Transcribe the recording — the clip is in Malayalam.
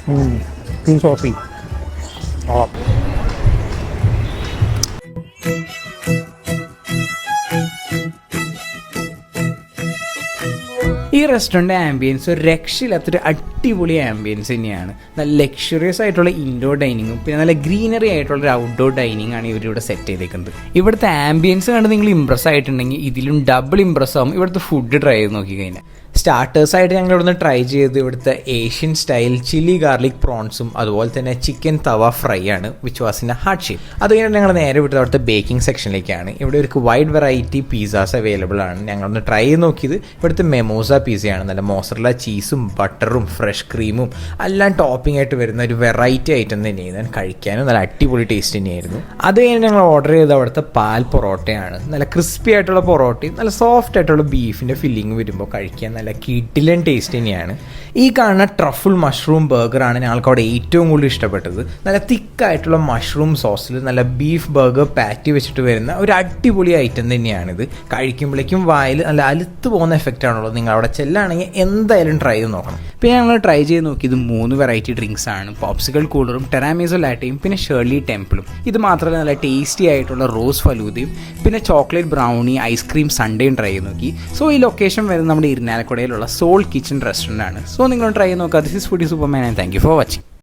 Too saucy. Oh. ഈ റെസ്റ്റോറൻറ്റ് ആംബിയൻസ് ഒരു രക്ഷയില്ലാത്തൊരു അടിപൊളി ആംബിയൻസ് തന്നെയാണ്. നല്ല ലക്ഷറിയസ് ആയിട്ടുള്ള ഇൻഡോർ ഡൈനിങ്ങും പിന്നെ നല്ല ഗ്രീനറി ആയിട്ടുള്ള ഒരു ഔട്ട്ഡോർ ഡൈനിങ് ആണ് ഇവരിവിടെ സെറ്റ് ചെയ്തേക്കുന്നത്. ഇവിടുത്തെ ആംബിയൻസ് കണ്ട് നിങ്ങൾ ഇമ്പ്രസ് ആയിട്ടുണ്ടെങ്കിൽ ഇതിലും ഡബിൾ ഇമ്പ്രസ് ആവും ഇവിടുത്തെ ഫുഡ് ട്രൈ ചെയ്ത് നോക്കിക്കഴിഞ്ഞാൽ. സ്റ്റാർട്ടേഴ്സായിട്ട് ഞങ്ങൾ ഇവിടുന്ന് ട്രൈ ചെയ്ത് ഇവിടുത്തെ ഏഷ്യൻ സ്റ്റൈൽ ചില്ലി ഗാർലിക് പ്രോൺസും അതുപോലെ തന്നെ ചിക്കൻ തവ ഫ്രൈ ആണ് which was in A heart shape. അത് കഴിഞ്ഞിട്ട് ഞങ്ങൾ നേരെ വിട്ടത് അവിടുത്തെ ബേക്കിംഗ് സെക്ഷനിലേക്കാണ്. ഇവിടെ ഒരു വൈഡ് വെറൈറ്റി പിസ്സാസ് അവൈലബിൾ ആണ്. ഞങ്ങളൊന്ന് ട്രൈ ചെയ്ത് നോക്കിയത് ഇവിടുത്തെ മെമോസ പിസയാണ്. നല്ല മോസറല്ല ചീസും ബട്ടറും ഫ്രഷ് ക്രീമും എല്ലാം ടോപ്പിംഗ് ആയിട്ട് വരുന്ന ഒരു വെറൈറ്റി ഐറ്റം തന്നെയായിരുന്നു. കഴിക്കാനും നല്ല അടിപൊളി ടേസ്റ്റ് തന്നെയായിരുന്നു. അത് കഴിഞ്ഞ് ഞങ്ങൾ ഓർഡർ ചെയ്ത് അവിടുത്തെ പാൽ പൊറോട്ടയാണ്. നല്ല ക്രിസ്പി ആയിട്ടുള്ള പൊറോട്ടയും നല്ല സോഫ്റ്റ് ആയിട്ടുള്ള ബീഫിൻ്റെ ഫില്ലിങ് വരുമ്പോൾ കഴിക്കാൻ നല്ല കിടിലൻ ടേസ്റ്റ് തന്നെയാണ്. ഈ കാണുന്ന ട്രഫിൾ മഷ്റൂം ബർഗറാണ് ഞങ്ങൾക്ക് അവിടെ ഏറ്റവും കൂടുതൽ ഇഷ്ടപ്പെട്ടത്. നല്ല തിക്കായിട്ടുള്ള മഷ്റൂം സോസിൽ നല്ല ബീഫ് ബർഗർ പാറ്റി വെച്ചിട്ട് വരുന്ന ഒരു അടിപൊളി ഐറ്റം തന്നെയാണിത്. കഴിക്കുമ്പോഴേക്കും വായിൽ നല്ല അലുത്ത് പോകുന്ന എഫക്റ്റ് ആണുള്ളത്. നിങ്ങൾ അവിടെ ചെല്ലുകയാണെങ്കിൽ എന്തായാലും ട്രൈ ചെയ്ത് നോക്കണം. പിന്നെ ഞങ്ങൾ ട്രൈ ചെയ്ത് നോക്കിയത് 3 വെറൈറ്റി ഡ്രിങ്ക്സ് ആണ്. പോപ്സിക്കൽ കൂളറും ടെറാമീസോ ലാറ്റയും പിന്നെ ഷേർലി ടെമ്പിളും. ഇത് മാത്രമല്ല നല്ല ടേസ്റ്റി ആയിട്ടുള്ള റോസ് ഫലൂദയും പിന്നെ ചോക്ലേറ്റ് ബ്രൗണി ഐസ്ക്രീം സൺഡേയും ട്രൈ ചെയ്ത് നോക്കി. സോ ഈ ലൊക്കേഷൻ വരുന്നത് നമ്മുടെ ഇരിനാലക്കുടയിലുള്ള സോൾ കിച്ചൺ റെസ്റ്റോറൻ്റ് ആണ്. സോ നിങ്ങൾ ട്രൈ ചെയ്ത് നോക്കുക. This is foodie Superman and thank you for watching.